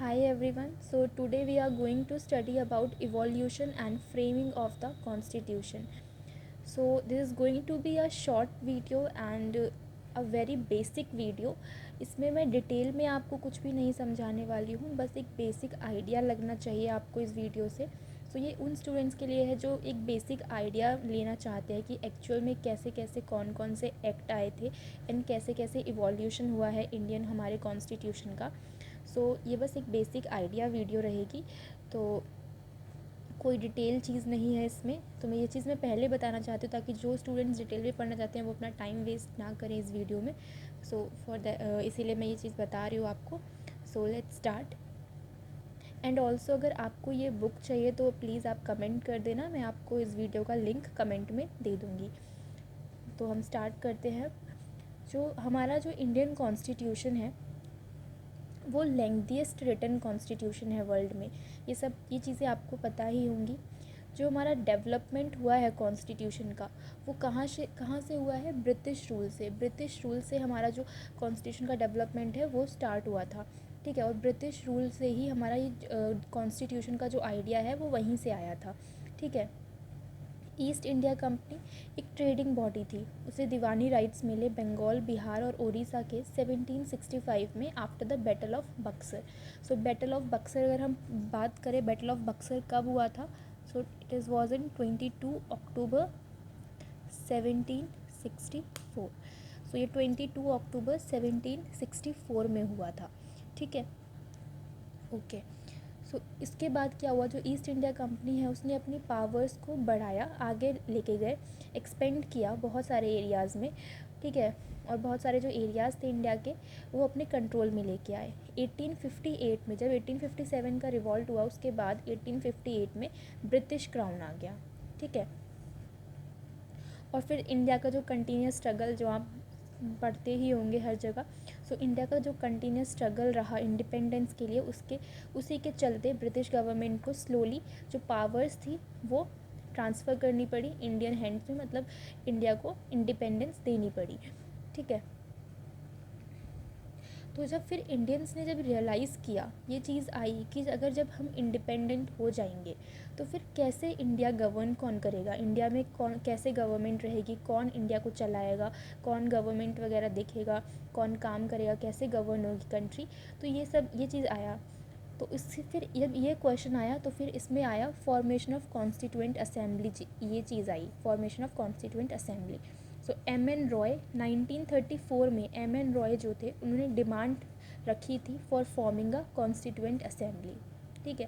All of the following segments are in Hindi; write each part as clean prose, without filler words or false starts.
Hi everyone. So today we are going to study about evolution and framing of the constitution. So this is going to be a short video and a very basic video. इसमें मैं डिटेल में आपको कुछ भी नहीं समझाने वाली हूँ, बस एक बेसिक आइडिया लगना चाहिए आपको इस वीडियो से. सो ये उन स्टूडेंट्स के लिए है जो एक बेसिक आइडिया लेना चाहते हैं कि एक्चुअल में कैसे कैसे कौन कौन से एक्ट आए थे एंड कैसे कैसे इवोल्यूशन हुआ है इंडियन हमारे कॉन्स्टिट्यूशन का. ये बस एक बेसिक आइडिया वीडियो रहेगी, तो कोई डिटेल चीज़ नहीं है इसमें. तो मैं ये चीज़ मैं पहले बताना चाहती हूँ ताकि जो स्टूडेंट्स डिटेल में पढ़ना चाहते हैं वो अपना टाइम वेस्ट ना करें इस वीडियो में. इसीलिए मैं ये चीज़ बता रही हूँ आपको. Let's start. एंड ऑल्सो अगर आपको ये बुक चाहिए तो प्लीज़ आप कमेंट कर देना, मैं आपको इस वीडियो का लिंक कमेंट में दे दूँगी. तो हम स्टार्ट करते हैं. हमारा जो इंडियन कॉन्स्टिट्यूशन है वो लेंथीएस्ट रिटन कॉन्स्टिट्यूशन है वर्ल्ड में. ये चीज़ें आपको पता ही होंगी. जो हमारा डेवलपमेंट हुआ है कॉन्स्टिट्यूशन का वो कहाँ से हुआ है? ब्रिटिश रूल से हमारा जो कॉन्स्टिट्यूशन का डेवलपमेंट है वो स्टार्ट हुआ था. ठीक है. और ब्रिटिश रूल से ही हमारा ये कॉन्स्टिट्यूशन का जो आइडिया है वो वहीं से आया था. ठीक है. ईस्ट इंडिया कंपनी एक ट्रेडिंग बॉडी थी. उसे दीवानी राइट्स मिले बंगाल, बिहार और उड़ीसा के 1765 में after the battle of Buxar. Battle of Buxar अगर हम बात करें, बैटल ऑफ बक्सर कब हुआ था? इट इज़ वॉज इन 22 अक्टूबर 1764. ये 22 अक्टूबर 1764 में हुआ था. ठीक है. ओके. इसके बाद क्या हुआ? जो ईस्ट इंडिया कंपनी है उसने अपनी पावर्स को बढ़ाया, आगे लेके गए, एक्सपेंड किया बहुत सारे एरियाज़ में. ठीक है. और बहुत सारे जो एरियाज़ थे इंडिया के वो अपने कंट्रोल में लेके आए. 1858 में, जब 1857 का रिवॉल्ट हुआ उसके बाद 1858 में ब्रिटिश क्राउन आ गया. ठीक है. और फिर इंडिया का जो कंटिन्यूस स्ट्रगल जो आप पढ़ते ही होंगे हर जगह. इंडिया का जो कंटिन्यूस स्ट्रगल रहा इंडिपेंडेंस के लिए, उसी के चलते ब्रिटिश गवर्नमेंट को स्लोली जो पावर्स थी वो ट्रांसफ़र करनी पड़ी इंडियन हैंड्स में, मतलब इंडिया को इंडिपेंडेंस देनी पड़ी. ठीक है. तो जब फिर इंडियंस ने जब रियलाइज़ किया, ये चीज़ आई कि अगर जब हम इंडिपेंडेंट हो जाएंगे तो फिर कैसे इंडिया गवर्न कौन करेगा, इंडिया में कौन कैसे गवर्नमेंट रहेगी, कौन इंडिया को चलाएगा, कौन गवर्नमेंट वगैरह देखेगा, कौन काम करेगा, कैसे गवर्न होगी कंट्री. तो ये चीज़ आया. तो इससे फिर जब ये क्वेश्चन आया तो फिर इसमें आया फॉर्मेशन ऑफ कॉन्स्टिट्यूएंट असेंबली. ये चीज़ आई, formation of constituent assembly. M N Roy 1934 में एम एन रॉय जो थे उन्होंने डिमांड रखी थी for forming a constituent assembly. ठीक है.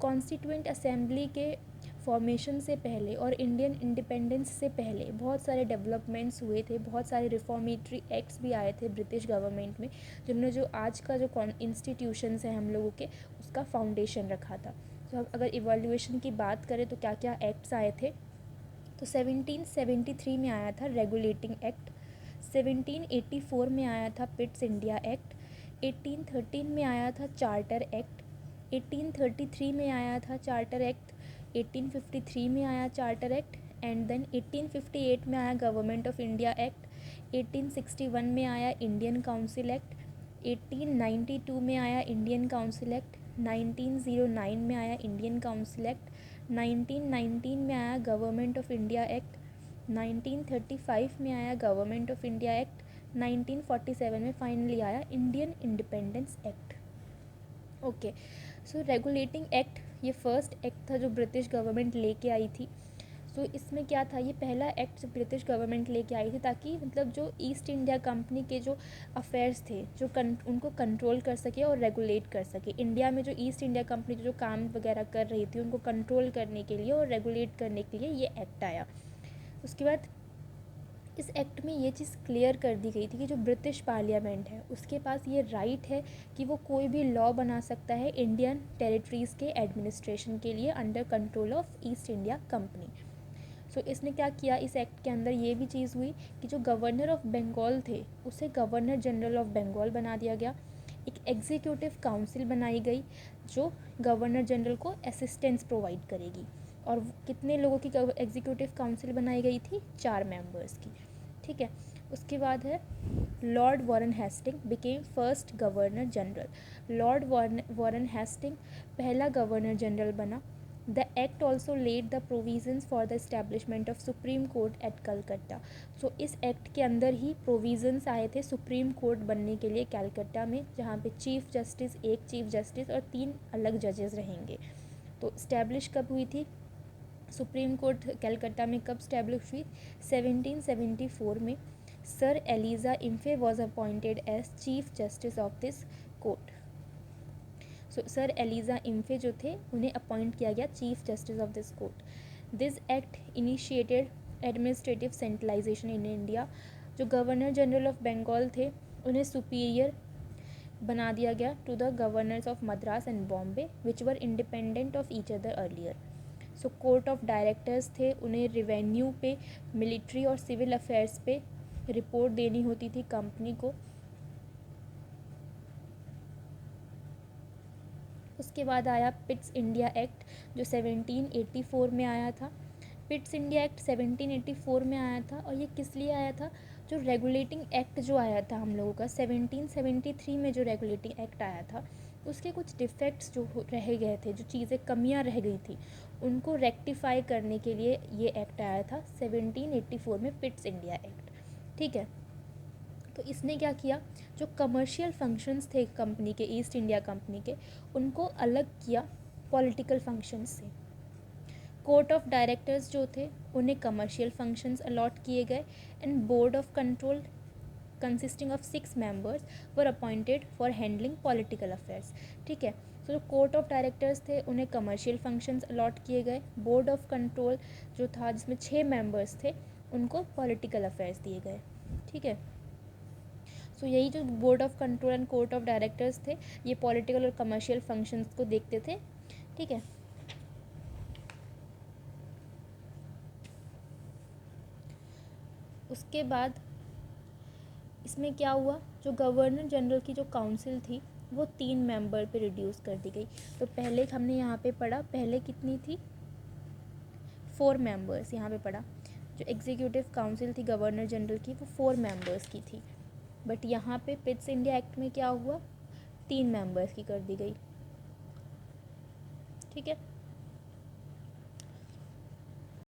कॉन्स्टिट्यूएंट असेंबली के फॉर्मेशन से पहले और इंडियन इंडिपेंडेंस से पहले बहुत सारे डेवलपमेंट्स हुए थे, बहुत सारे रिफॉर्मेटरी एक्ट्स भी आए थे ब्रिटिश गवर्नमेंट में, जिन्होंने जो आज का जो इंस्टीट्यूशंस हैं हम लोगों के उसका फाउंडेशन रखा था. अगर इवोल्यूशन की बात करें तो क्या क्या एक्ट्स आए थे? 1773 में आया था रेगुलेटिंग एक्ट. 1784 में आया था पिट्स इंडिया एक्ट. 1813 में आया था चार्टर एक्ट. 1833 में आया था चार्टर एक्ट. 1853 में आया चार्टर एक्ट. एंड देन 1858 में आया गवर्नमेंट ऑफ इंडिया एक्ट. 1861 में आया इंडियन काउंसिल एक्ट. 1892 में आया इंडियन काउंसिल एक्ट. 1909 में आया इंडियन काउंसिल एक्ट. 1919 में आया गवर्नमेंट ऑफ इंडिया एक्ट. 1935 में आया गवर्नमेंट ऑफ इंडिया एक्ट. 1947 में फाइनली आया Indian independence act. Okay. Regulating act ये फर्स्ट एक्ट था जो ब्रिटिश गवर्नमेंट लेके आई थी. इसमें क्या था? ये पहला एक्ट जो ब्रिटिश गवर्नमेंट लेके आई थी ताकि मतलब जो ईस्ट इंडिया कंपनी के जो अफेयर्स थे जो उनको कंट्रोल कर सके और रेगुलेट कर सके. इंडिया में जो ईस्ट इंडिया कंपनी जो काम वगैरह कर रही थी उनको कंट्रोल करने के लिए और रेगुलेट करने के लिए ये एक्ट आया. उसके बाद इस एक्ट में ये चीज़ क्लियर कर दी गई थी कि जो ब्रिटिश पार्लियामेंट है उसके पास ये राइट है कि वो कोई भी लॉ बना सकता है इंडियन टेरिटरीज़ के एडमिनिस्ट्रेशन के लिए under control of east India company. इसने क्या किया? इस एक्ट के अंदर ये भी चीज़ हुई कि जो गवर्नर ऑफ बंगाल थे उसे गवर्नर जनरल ऑफ बंगाल बना दिया गया. एक एग्जीक्यूटिव काउंसिल बनाई गई जो गवर्नर जनरल को असिस्टेंस प्रोवाइड करेगी. और कितने लोगों की एग्जीक्यूटिव काउंसिल बनाई गई थी? 4 मेंबर्स की. ठीक है. उसके बाद है Lord Warren Hasting became first governor general. Lord Warren Hasting पहला गवर्नर जनरल बना। The act also laid the provisions for the establishment of Supreme Court at Calcutta. So इस एक्ट के अंदर ही प्रोविजंस आए थे सुप्रीम कोर्ट बनने के लिए कलकत्ता में, जहाँ पे चीफ जस्टिस, एक चीफ जस्टिस और 3 अलग जजेस रहेंगे। तो इस्टेब्लिश कब हुई थी सुप्रीम कोर्ट कलकत्ता में? कब इस्टेब्लिश हुई? 1774 में। Sir Elijah Impey was appointed as chief justice of this court. So sir Elijah Impey जो थे उन्हें अपॉइंट किया गया chief justice of this court. This act initiated administrative centralisation in India. जो गवर्नर जनरल ऑफ बंगाल थे उन्हें सुपीरियर बना दिया गया to the governors of Madras and Bombay which were independent of each other earlier. So court of directors थे, उन्हें रिवेन्यू पे, मिलिट्री और सिविल अफेयर्स पे रिपोर्ट देनी होती थी कंपनी को। उसके बाद आया पिट्स इंडिया एक्ट जो 1784 में आया था। पिट्स इंडिया एक्ट 1784 में आया था और ये किस लिए आया था? जो रेगुलेटिंग एक्ट जो आया था हम लोगों का 1773 में, जो रेगुलेटिंग एक्ट आया था उसके कुछ डिफेक्ट्स जो रह गए थे, जो चीज़ें कमियां रह गई थी, उनको रेक्टिफाई करने के लिए ये एक्ट आया था 1784 में, पिट्स इंडिया एक्ट। ठीक है, तो इसने क्या किया, जो कमर्शियल फंक्शंस थे कंपनी के, ईस्ट इंडिया कंपनी के, उनको अलग किया पॉलिटिकल फंक्शंस से। कोर्ट ऑफ डायरेक्टर्स जो थे उन्हें कमर्शियल फंक्शंस अलॉट किए गए and board of control consisting of 6 members were appointed for handling political affairs. ठीक है, तो जो कोर्ट ऑफ डायरेक्टर्स थे उन्हें कमर्शियल फंक्शंस अलॉट किए गए। बोर्ड ऑफ कंट्रोल जो था जिसमें 6 मेंबर्स थे उनको पॉलिटिकल अफेयर्स दिए गए। ठीक है, सो यही जो board of control and court of directors थे ये पॉलिटिकल और कमर्शियल फंक्शंस को देखते थे। ठीक है, उसके बाद इसमें क्या हुआ, जो गवर्नर जनरल की जो काउंसिल थी वो 3 मेंबर पे रिड्यूस कर दी गई। तो पहले हमने यहाँ पे पढ़ा, पहले कितनी थी? 4 मेंबर्स यहाँ पे पढ़ा। जो एग्जीक्यूटिव काउंसिल थी गवर्नर जनरल की वो 4 मेंबर्स की थी, बट यहाँ पे पिट्स इंडिया एक्ट में क्या हुआ, 3 मेंबर्स की कर दी गई। ठीक है,